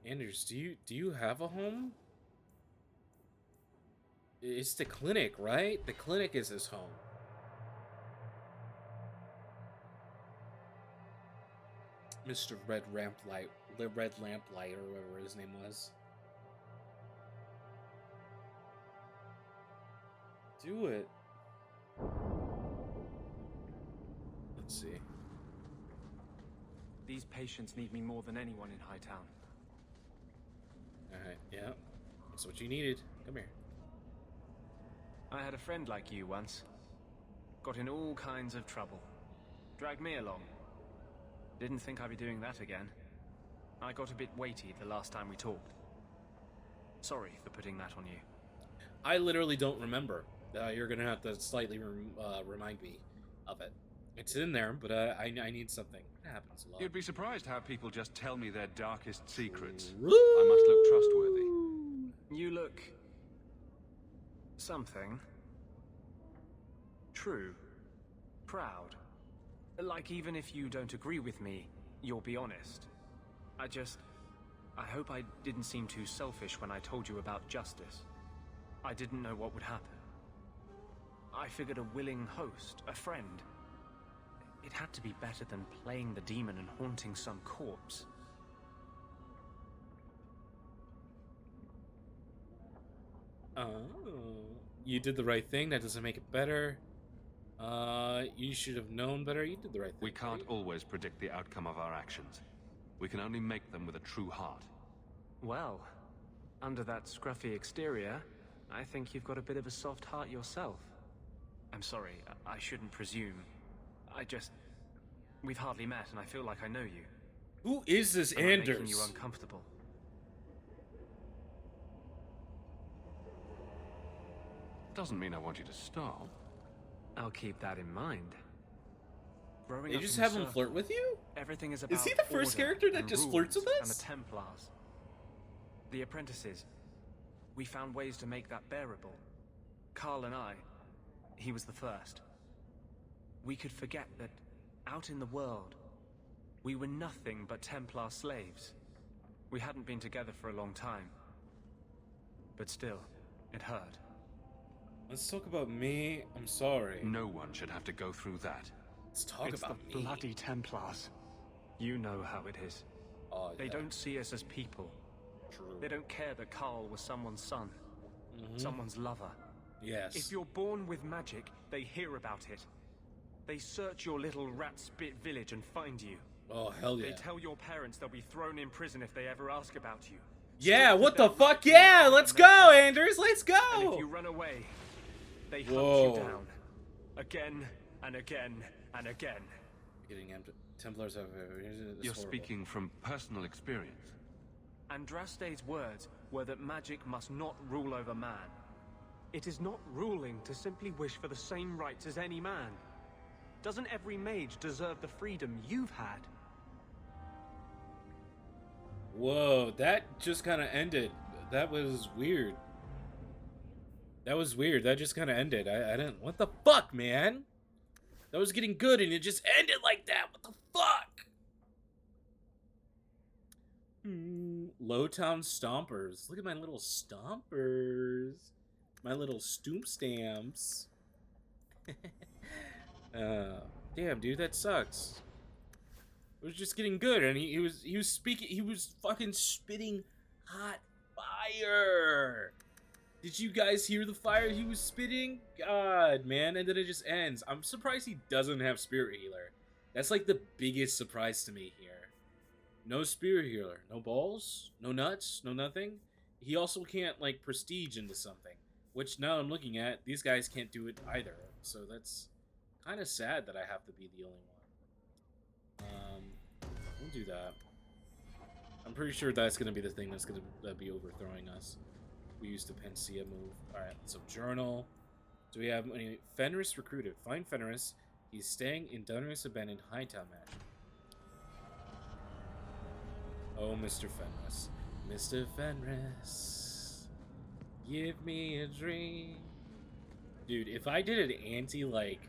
Anders, do you have a home? It's the clinic, right? The clinic is his home. Mr. Red Lamplight, the Red Lamplight, or whatever his name was. Do it. Let's see. These patients need me more than anyone in Hightown. Alright, yeah. That's what you needed. Come here. I had a friend like you once. Got in all kinds of trouble. Dragged me along. Didn't think I'd be doing that again. I got a bit weighty the last time we talked. Sorry for putting that on you. I literally don't remember. You're gonna have to slightly remind me of it. It's in there, but I need something. It happens a lot. You'd be surprised how people just tell me their darkest secrets. I must look trustworthy. You look... something. True. Proud. Like even if you don't agree with me, you'll be honest. I hope I didn't seem too selfish when I told you about justice. I didn't know what would happen. I figured a willing host, a friend. It had to be better than playing the demon and haunting some corpse. Oh, you did the right thing. That doesn't make it better. You should have known better. You did the right thing. We can't always predict the outcome of our actions. We can only make them with a true heart. Well, under that scruffy exterior, I think you've got a bit of a soft heart yourself. I'm sorry, I shouldn't presume. We've hardly met and I feel like I know you. Who is this Am I Anders? making you uncomfortable? Doesn't mean I want you to stop. I'll keep that in mind. Growing They up just in have the him Surf, flirt with you? everything is about Is he the first order character that and just rules flirts with and us? the Templars. The apprentices. We found ways to make that bearable. Carl and I, he was the first. We could forget that out in the world, we were nothing but Templar slaves. We hadn't been together for a long time. But still, it hurt. Let's talk about me. I'm sorry. No one should have to go through that. Let's talk It's about the me. bloody Templars. You know how it is. Oh, They yeah. don't see us as people. True. They don't care that Carl was someone's son, someone's lover. Yes. If you're born with magic, they hear about it. They search your little rat spit village and find you. Oh, hell yeah. They tell your parents they'll be thrown in prison if they ever ask about you. Yeah, Stripped of what the their fuck? rights and Yeah, lives let's and their go, property. Anders. Let's And if go. you run away, they Whoa. hunt you down. Again and again and again. Getting Templars over here. You're speaking from personal experience. Andraste's words were that magic must not rule over man. It is not ruling to simply wish for the same rights as any man. Doesn't every mage deserve the freedom you've had? Whoa, that just kind of ended. That was weird. That was weird. That just kind of ended. I didn't... What the fuck, man? That was getting good and it just ended like that. What the fuck? Lowtown Stompers. Look at my little stompers. My little stoop stamps. Damn, dude, that sucks. It was just getting good, and he was speaking. He was fucking spitting hot fire. Did you guys hear the fire he was spitting? God, man, and then it just ends. I'm surprised he doesn't have Spirit Healer. That's like the biggest surprise to me here. No Spirit Healer, no balls, no nuts, no nothing. He also can't like prestige into something, which now I'm looking at, these guys can't do it either. So that's kind of sad that I have to be the only one. We'll do that. I'm pretty sure that's gonna be the thing that's gonna be overthrowing us. We used the Panacea move. Alright, so journal. Do we have any? Fenris recruited. Find Fenris. He's staying in Dunris Abandoned Hightown Mansion. Oh, Mr. Fenris. Mr. Fenris. Give me a dream. Dude, if I did an anti, like,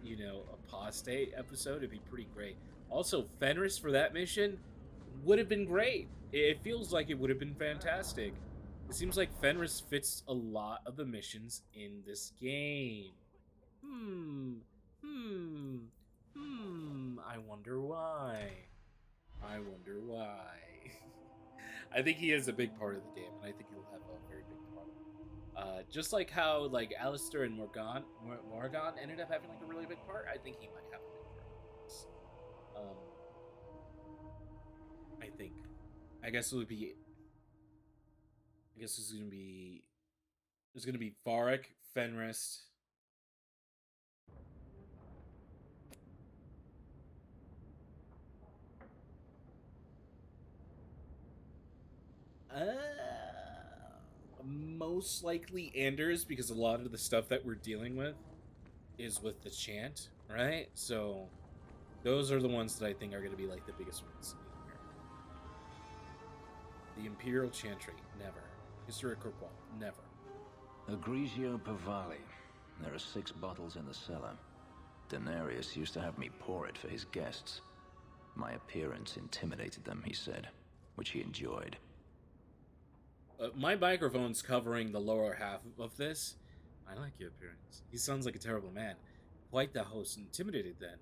you know, apostate episode, it'd be pretty great. Also, Fenris for that mission would have been great. It feels like it would have been fantastic. It seems like Fenris fits a lot of the missions in this game. Hmm. Hmm. I wonder why. I wonder why. I think he is a big part of the game, and I think he'll have a very big part. Just like how like Alistair and Morgan ended up having like a really big part. I think he might have a big part in this. I think. I guess it would be. I guess it's gonna be. There's gonna be Varric, Fenris. Most likely Anders, because a lot of the stuff that we're dealing with is with the chant, right? So those are the ones that I think are going to be like the biggest ones in here. The Imperial Chantry, never. Historic Kirkwall, never. Egregio Pavali. There are 6 bottles in the cellar. Denarius used to have me pour it for his guests. My appearance intimidated them, he said, which he enjoyed. My microphone's covering the lower half of this. I like your appearance. He sounds like a terrible man. Quite the host. Intimidated then.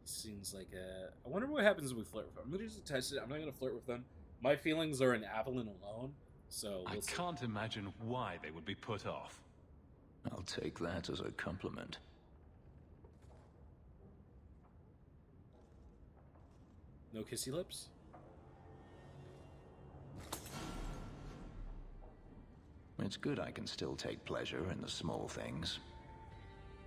He seems like a... I wonder what happens when we flirt with him. I'm going to just test it. I'm not going to flirt with them. My feelings are in Avalon alone, so I can't imagine why they would be put off. I'll take that as a compliment. No kissy lips? It's good I can still take pleasure in the small things.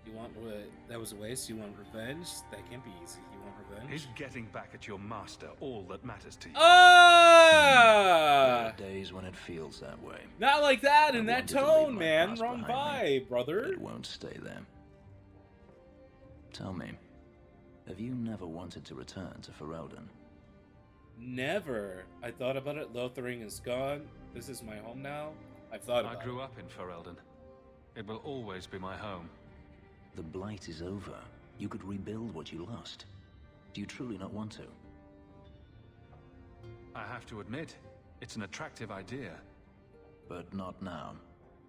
You want what? That was a waste? You want revenge? That can't be easy. You want revenge? Is getting back at your master all that matters to you? Ah! There are days when it feels that way. Not like that in I that wanted to leave tone, my man. past Wrong behind me, vibe, brother. But it won't stay there. Tell me, have you never wanted to return to Ferelden? Never. I thought about it. Lothering is gone. This is my home now. I've thought about it. I grew up in Ferelden. It will always be my home. The blight is over. You could rebuild what you lost. Do you truly not want to? I have to admit, it's an attractive idea. But not now.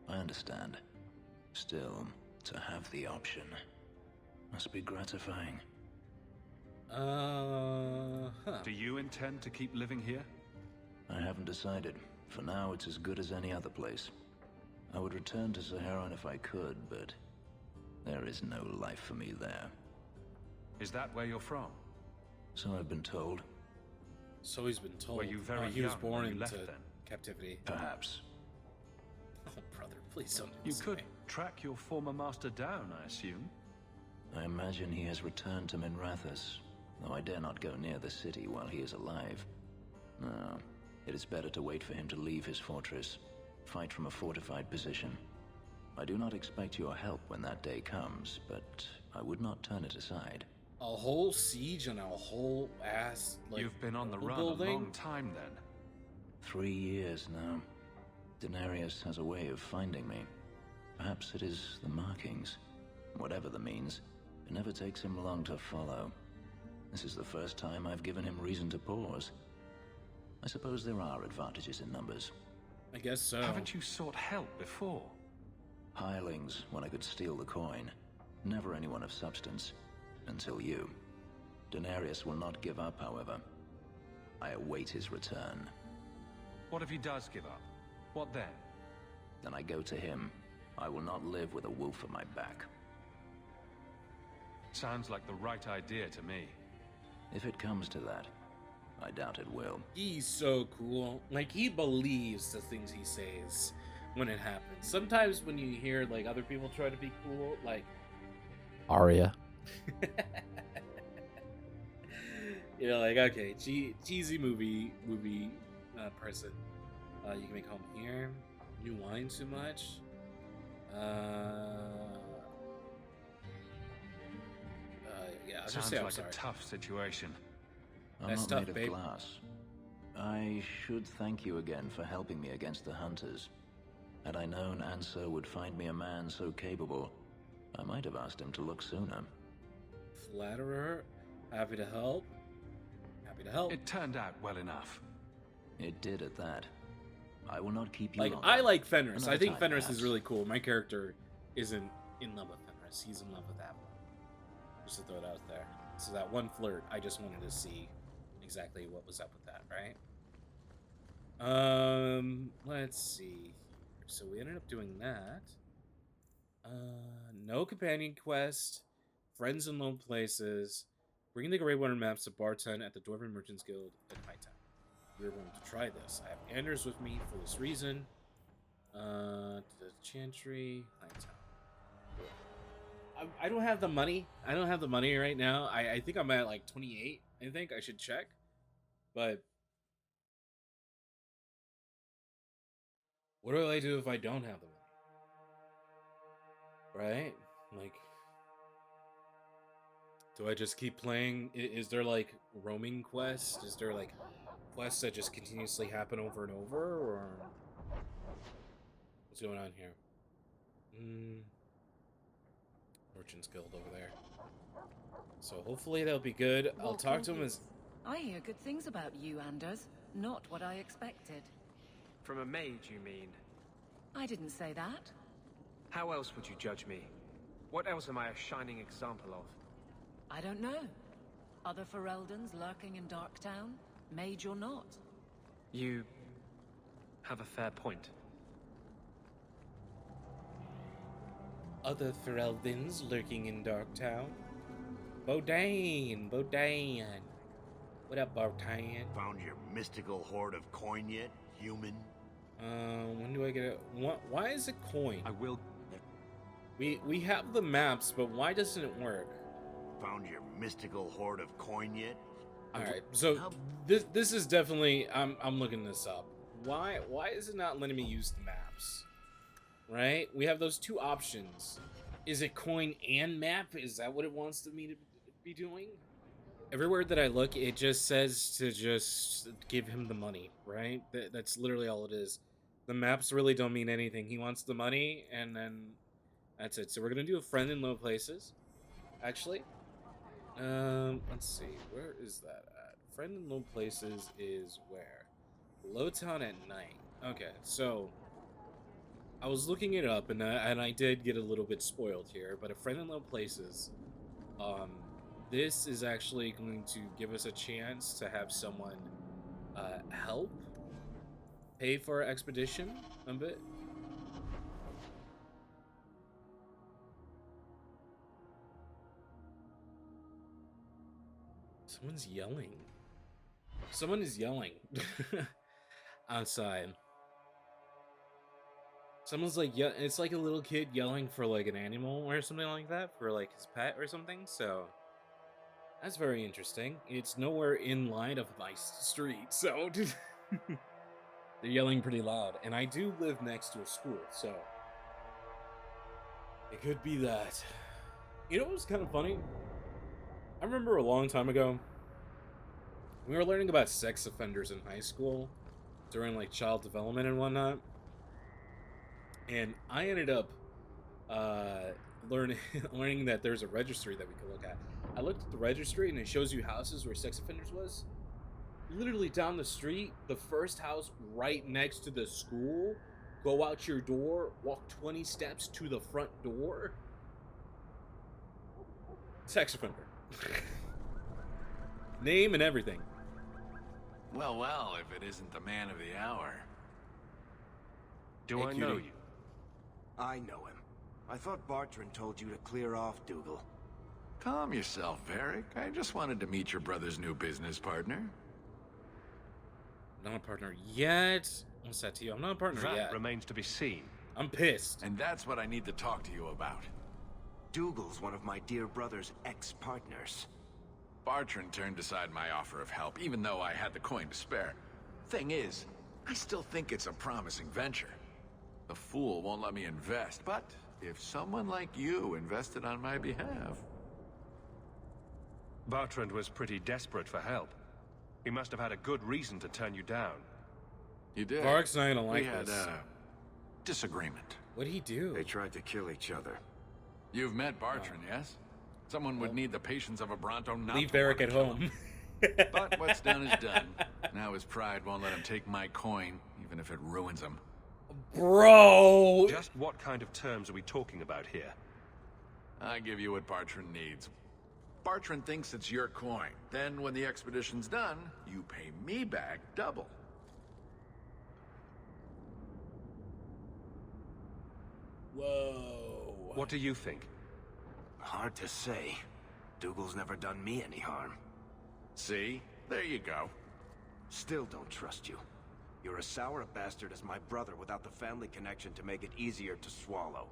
I understand. Still, to have the option must be gratifying. Do you intend to keep living here? I haven't decided. For now, it's as good as any other place. I would return to Saharan if I could, but there is no life for me there. Is that where you're from? So I've been told. So he's been told. Were you very he was young born when you into left then? captivity. Perhaps. Oh, brother, please don't do You this to could me. track your former master down, I assume. I imagine he has returned to Minrathous, though I dare not go near the city while he is alive. No, it is better to wait for him to leave his fortress, fight from a fortified position. I do not expect your help when that day comes, but I would not turn it aside. A whole siege on a whole ass, like, You've been on the run building? a long time then. 3 years now. Denarius has a way of finding me. Perhaps it is the markings. Whatever the means, it never takes him long to follow. This is the first time I've given him reason to pause. I suppose there are advantages in numbers. I guess so. Haven't you sought help before? Hirelings, when I could steal the coin. Never anyone of substance. Until you. Denarius will not give up, however. I await his return. What if he does give up? What then? Then I go to him. I will not live with a wolf at my back. Sounds like the right idea to me. If it comes to that, I doubt it will. He's so cool. Like, he believes the things he says when it happens. Sometimes when you hear, like, other people try to be cool, like... Arya. You're like, okay, cheesy movie person. You can make home here. New wine too much. Yeah, I'll just Sounds say I'm like sorry. a tough situation. I'm That's not tough, made of babe. glass. I should thank you again for helping me against the hunters. Had I known Ansel would find me a man so capable, I might have asked him to look sooner. Flatterer, happy to help. Happy to help. It turned out well enough. It did at that. I will not keep you Like, long. I like Fenris. I Another think time, Fenris is perhaps. really cool. My character isn't in love with Fenris. He's in love with Avalon. Just to throw it out there. So that one flirt, I just wanted to see exactly what was up with that, right? Let's see. So we ended up doing that. No companion quest. Friends in low places. Bring the Grey Water maps to bartend at the Dwarven Merchants Guild at Hightown. We're going to try this. I have Anders with me for this reason. The Chantry, Hightown. I don't have the money. I don't have the money right now. I think I'm at like 28. I think I should check. But what do I do if I don't have the money? Right? Like, do I just keep playing? Is there like roaming quests? Is there like quests that just continuously happen over and over? Or what's going on here? Merchants Guild over there. So hopefully that'll be good. I'll talk to him as... I hear good things about you, Anders. Not what I expected. From a mage, you mean? I didn't say that. How else would you judge me? What else am I a shining example of? I don't know. Other Fereldans lurking in Darktown? Mage or not? You have a fair point. Other Fereldans lurking in Darktown. Bodane. What up, Bodane? Found your mystical hoard of coin yet, human? When do I get it? Why is it coin? I will... We have the maps, but why doesn't it work? Found your mystical hoard of coin yet? Alright, so this is definitely... I'm looking this up. Why is it not letting me use the maps? Right? We have those two options. Is it coin and map? Is that what it wants me to be doing? Everywhere that I look, it just says to just give him the money, right? That's literally all it is. The maps really don't mean anything. He wants the money, and then that's it. So we're going to do a friend in low places, actually. Let's see. Where is that at? Friend in low places is where? Lowtown at night. Okay, so... I was looking it up, and I did get a little bit spoiled here, but a friend in low places, this is actually going to give us a chance to have someone help pay for our expedition a bit. Someone's yelling. Someone is yelling outside. Someone's like, yeah, it's like a little kid yelling for like an animal or something like that, for like his pet or something. So that's very interesting. It's nowhere in line of my street, so they're yelling pretty loud. And I do live next to a school, so it could be that. You know what was kind of funny? I remember a long time ago, we were learning about sex offenders in high school during like child development and whatnot. And I ended up learning that there's a registry that we could look at. I looked at the registry, and it shows you houses where sex offenders was. Literally down the street, the first house right next to the school. Go out your door, walk 20 steps to the front door. Sex offender. Name and everything. Well, if it isn't the man of the hour. Do Hey, I know cutie. you? I know him. I thought Bartrand told you to clear off, Dougal. Calm yourself, Varric. I just wanted to meet your brother's new business partner. Not a partner yet. What's that to you? I'm not a partner That yet. remains to be seen. I'm pissed. And that's what I need to talk to you about. Dougal's one of my dear brother's ex-partners. Bartrand turned aside my offer of help, even though I had the coin to spare. Thing is, I still think it's a promising venture. The fool won't let me invest, but if someone like you invested on my behalf... Bartrand was pretty desperate for help. He must have had a good reason to turn you down. You did. Varric's not gonna like We had this. a disagreement. What'd he do? They tried to kill each other. You've met Bartrand, yes? Someone would need the patience of a Bronto not Leave to Varric wanna at kill home. him. But what's done is done. Now his pride won't let him take my coin, even if it ruins him. Bro! Just what kind of terms are we talking about here? I give you what Bartrand needs. Bartrand thinks it's your coin. Then, when the expedition's done, you pay me back double. Whoa. What do you think? Hard to say. Dougal's never done me any harm. See? There you go. Still don't trust you. You're as sour a bastard as my brother without the family connection to make it easier to swallow.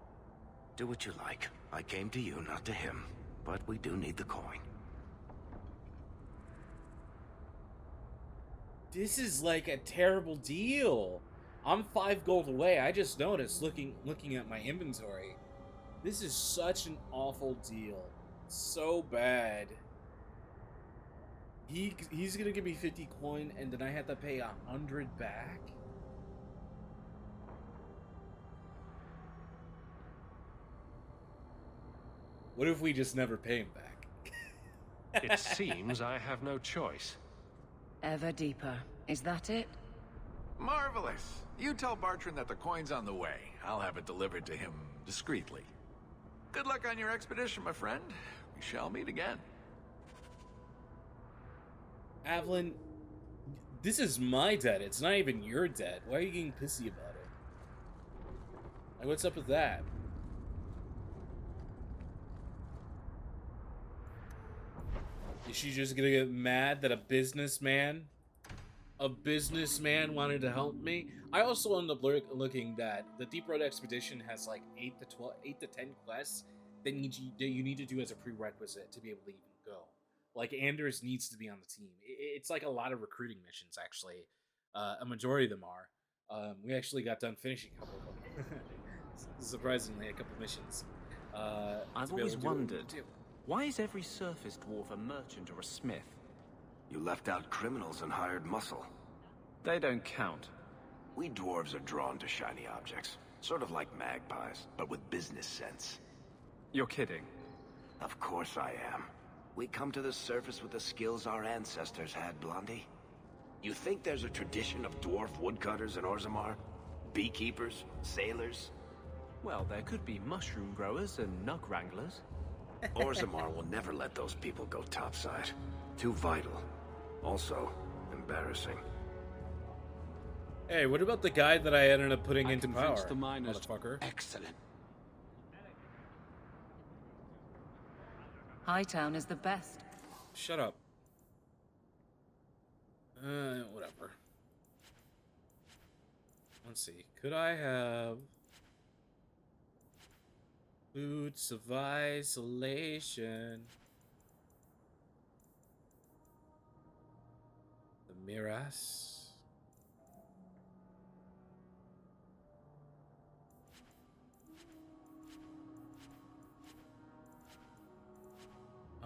Do what you like. I came to you, not to him. But we do need the coin. This is like a terrible deal. I'm 5 gold away. I just noticed looking at my inventory. This is such an awful deal. So bad. He's gonna give me 50 coin, and then I have to pay 100 back. What if we just never pay him back? It seems I have no choice. Ever deeper. Is that it? Marvelous. You tell Bartrand that the coin's on the way. I'll have it delivered to him discreetly. Good luck on your expedition, my friend. We shall meet again. Avalon, this is my debt. It's not even your debt. Why are you getting pissy about it? Like, what's up with that? Is she just gonna get mad that a businessman wanted to help me? I also ended up looking that the Deep Road Expedition has like 8 to 10 quests that you need to do as a prerequisite to be able to even go. Like, Anders needs to be on the team. It's like a lot of recruiting missions, actually. A majority of them are. We actually got done finishing a couple of them. Surprisingly, a couple of missions. I've always wondered, why is every surface dwarf a merchant or a smith? You left out criminals and hired muscle. They don't count. We dwarves are drawn to shiny objects. Sort of like magpies, but with business sense. You're kidding. Of course I am. We come to the surface with the skills our ancestors had, Blondie. You think there's a tradition of dwarf woodcutters in Orzammar? Beekeepers? Sailors? Well, there could be mushroom growers and nug wranglers. Orzammar will never let those people go topside. Too vital. Also, embarrassing. Hey, what about the guy that I ended up putting into convinced power? the miners. Motherfucker. Excellent. Hightown is the best. Shut up. Whatever. Let's see. Could I have boots of isolation? The Miras.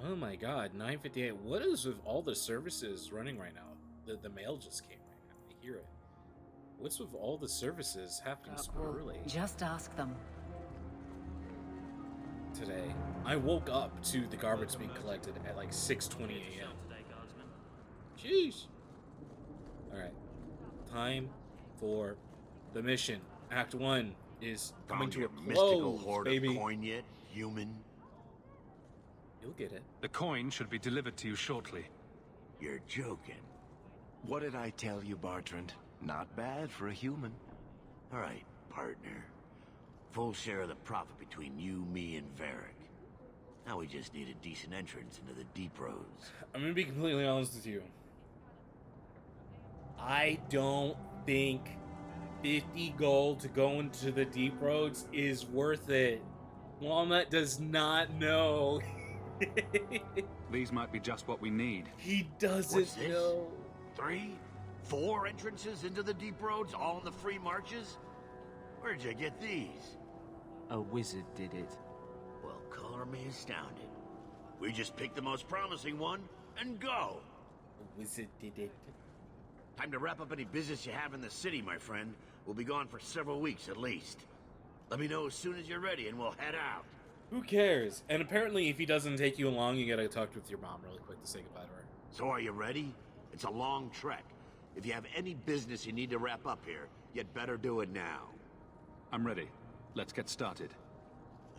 Oh my god, 9:58. What is with all the services running right now? The mail just came right now. I hear it. What's with all the services happening so early Just ask them. today? I woke up to the garbage being collected at like 6:20 a.m. Jeez. Alright. Time for the mission. Act 1 is coming to a mystical close, hoard baby. of coin yet, human? You'll get it. The coin should be delivered to you shortly. You're joking. What did I tell you, Bartrand? Not bad for a human. All right, partner. Full share of the profit between you, me, and Varric. Now we just need a decent entrance into the deep roads. I'm gonna be completely honest with you. I don't think 50 gold to go into the deep roads is worth it. Walnut does not know. These might be just what we need. He doesn't What's this? know. 3, 4 entrances into the deep roads, all in the free marches? Where'd you get these? A wizard did it. Well, color me astounded. We just pick the most promising one and go. The wizard did it. Time to wrap up any business you have in the city, my friend. We'll be gone for several weeks at least. Let me know as soon as you're ready and we'll head out. Who cares? And apparently if he doesn't take you along, you gotta talk with your mom really quick to say goodbye to her. So are you ready? It's a long trek. If you have any business you need to wrap up here, you'd better do it now. I'm ready. Let's get started.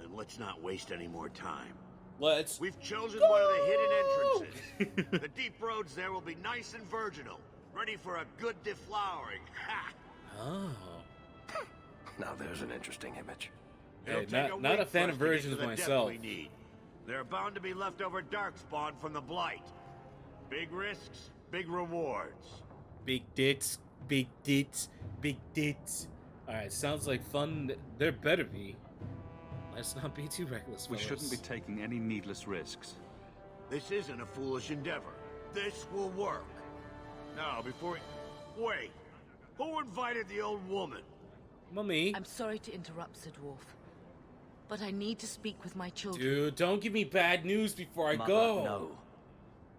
And let's not waste any more time. Let's We've chosen one of the hidden entrances. The deep roads there will be nice and virginal, ready for a good deflowering. Ha! Oh. Now there's an interesting image. Hey, It'll take not a week fan for of us to get versions to the depth myself. we need. There are bound to be leftover darkspawn from the Blight. Big risks, big rewards. Big dicks, big dicks, big dicks. Alright, sounds like fun. There better be. Let's not be too reckless, We fellas. shouldn't be taking any needless risks. This isn't a foolish endeavor. This will work. Now, before wait, who invited the old woman? Mummy. I'm sorry to interrupt, Sir Dwarf, but I need to speak with my children. Dude, don't give me bad news before I Mother, go. no.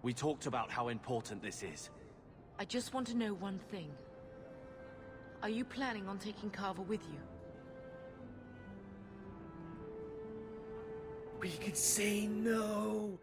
We talked about how important this is. I just want to know one thing. Are you planning on taking Carver with you? We could say no.